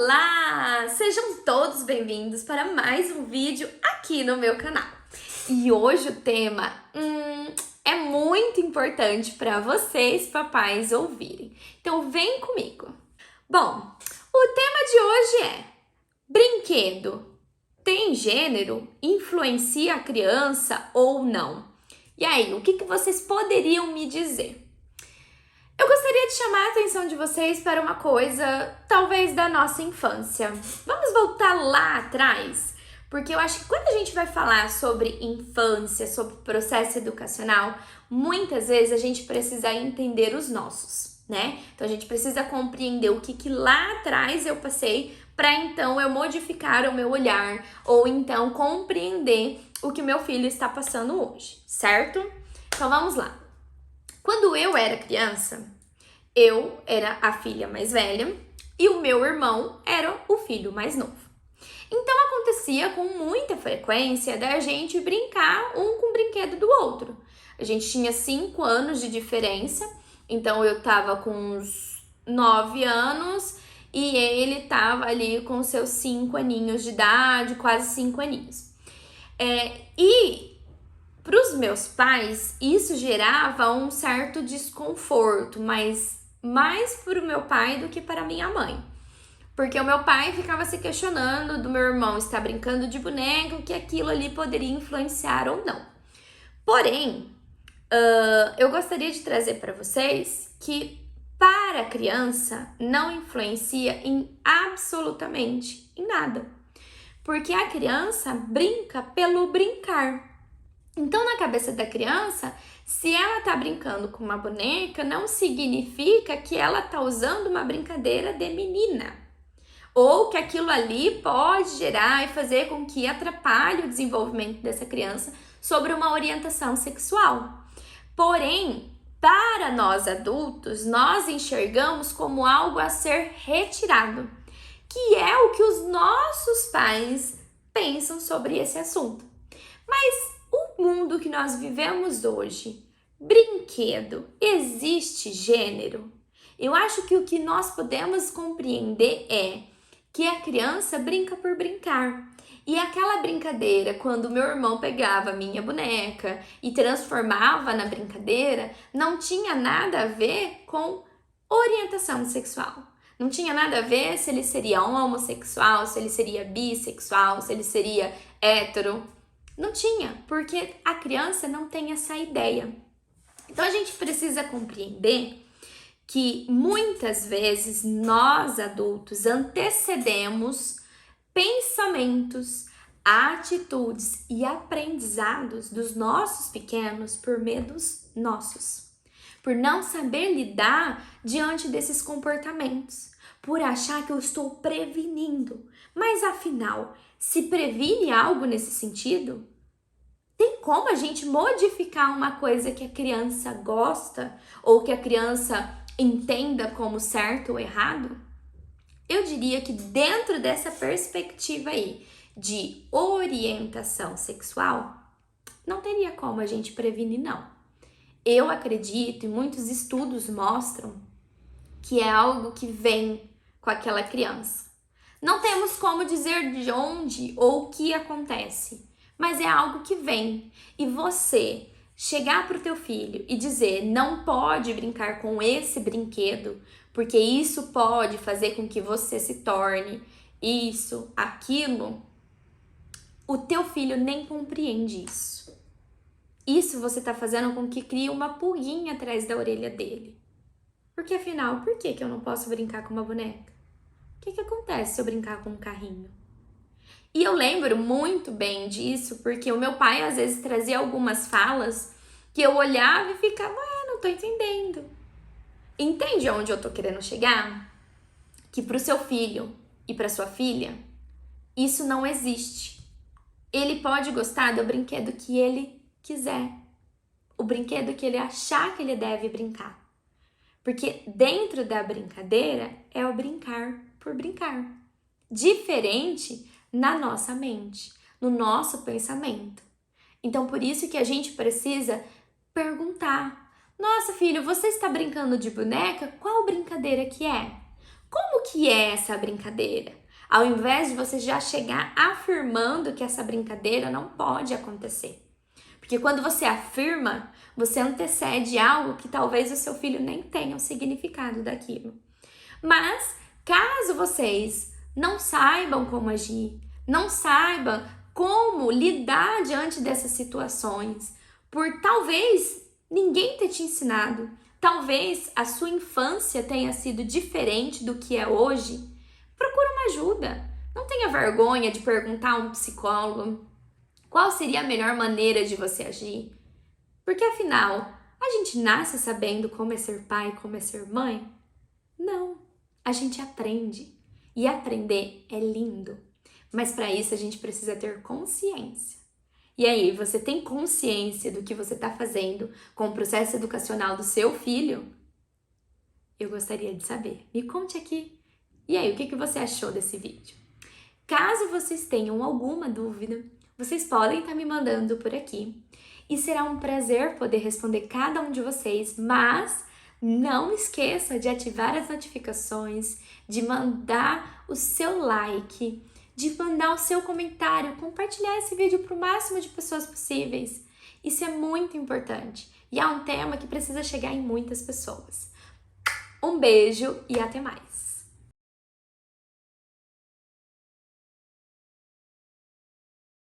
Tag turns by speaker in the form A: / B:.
A: Olá! Sejam todos bem-vindos para mais um vídeo aqui no meu canal. E hoje o tema é muito importante para vocês, papais, ouvirem. Então vem comigo. Bom, o tema de hoje é: brinquedo tem gênero? Influencia a criança ou não? E aí, o que vocês poderiam me dizer? Eu gostaria de chamar a atenção de vocês para uma coisa, talvez da nossa infância. Vamos voltar lá atrás? Porque eu acho que quando a gente vai falar sobre infância, sobre processo educacional, muitas vezes a gente precisa entender os nossos, né? Então a gente precisa compreender o que lá atrás eu passei para então eu modificar o meu olhar ou então compreender o que meu filho está passando hoje, certo? Então vamos lá. Quando eu era criança, eu era a filha mais velha e o meu irmão era o filho mais novo. Então acontecia com muita frequência da gente brincar um com o brinquedo do outro. A gente tinha 5 anos de diferença, então eu tava com uns 9 anos e ele tava ali com seus 5 aninhos de idade, quase 5 aninhos. E para os meus pais, isso gerava um certo desconforto, mas mais para o meu pai do que para minha mãe. Porque o meu pai ficava se questionando do meu irmão estar brincando de boneca, que aquilo ali poderia influenciar ou não. Porém, eu gostaria de trazer para vocês que para a criança não influencia em absolutamente em nada. Porque a criança brinca pelo brincar. Então, na cabeça da criança, se ela tá brincando com uma boneca, não significa que ela tá usando uma brincadeira de menina. Ou que aquilo ali pode gerar e fazer com que atrapalhe o desenvolvimento dessa criança sobre uma orientação sexual. Porém, para nós adultos, nós enxergamos como algo a ser retirado, que é o que os nossos pais pensam sobre esse assunto. Mas o mundo que nós vivemos hoje, brinquedo, existe gênero? Eu acho que o que nós podemos compreender é que a criança brinca por brincar. E aquela brincadeira, quando meu irmão pegava a minha boneca e transformava na brincadeira, não tinha nada a ver com orientação sexual. Não tinha nada a ver se ele seria homossexual, se ele seria bissexual, se ele seria hétero. Não tinha, porque a criança não tem essa ideia. Então a gente precisa compreender que muitas vezes nós adultos antecedemos pensamentos, atitudes e aprendizados dos nossos pequenos por medos nossos, por não saber lidar diante desses comportamentos, por achar que eu estou prevenindo. Mas afinal, se previne algo nesse sentido? Tem como a gente modificar uma coisa que a criança gosta ou que a criança entenda como certo ou errado? Eu diria que dentro dessa perspectiva aí de orientação sexual, não teria como a gente prevenir, não. Eu acredito e muitos estudos mostram que é algo que vem com aquela criança. Não temos como dizer de onde ou o que acontece, mas é algo que vem. E você chegar para o teu filho e dizer: não pode brincar com esse brinquedo, porque isso pode fazer com que você se torne isso, aquilo, o teu filho nem compreende isso. Isso você está fazendo com que crie uma pulguinha atrás da orelha dele. Porque afinal, por que eu não posso brincar com uma boneca? O que acontece se eu brincar com um carrinho? E eu lembro muito bem disso, porque o meu pai às vezes trazia algumas falas que eu olhava e ficava: não tô entendendo. Entende onde eu tô querendo chegar? Que pro seu filho e pra sua filha, isso não existe. Ele pode gostar do brinquedo que ele quiser, o brinquedo que ele achar que ele deve brincar. Porque dentro da brincadeira é o brincar por brincar. Diferente na nossa mente, no nosso pensamento. Então, por isso que a gente precisa perguntar: nossa, filho, você está brincando de boneca? Qual brincadeira que é? Como que é essa brincadeira? Ao invés de você já chegar afirmando que essa brincadeira não pode acontecer. Porque quando você afirma, você antecede algo que talvez o seu filho nem tenha o significado daquilo. Mas, caso vocês não saibam como agir, não saibam como lidar diante dessas situações, por talvez ninguém ter te ensinado, talvez a sua infância tenha sido diferente do que é hoje, procura uma ajuda. Não tenha vergonha de perguntar a um psicólogo qual seria a melhor maneira de você agir. Porque afinal, a gente nasce sabendo como é ser pai, como é ser mãe? Não, a gente aprende. E aprender é lindo. Mas para isso a gente precisa ter consciência. E aí, você tem consciência do que você está fazendo com o processo educacional do seu filho? Eu gostaria de saber. Me conte aqui. E aí, o que você achou desse vídeo? Caso vocês tenham alguma dúvida, vocês podem estar me mandando por aqui. E será um prazer poder responder cada um de vocês, mas não esqueça de ativar as notificações, de mandar o seu like, de mandar o seu comentário, compartilhar esse vídeo para o máximo de pessoas possíveis. Isso é muito importante e é um tema que precisa chegar em muitas pessoas. Um beijo e até mais!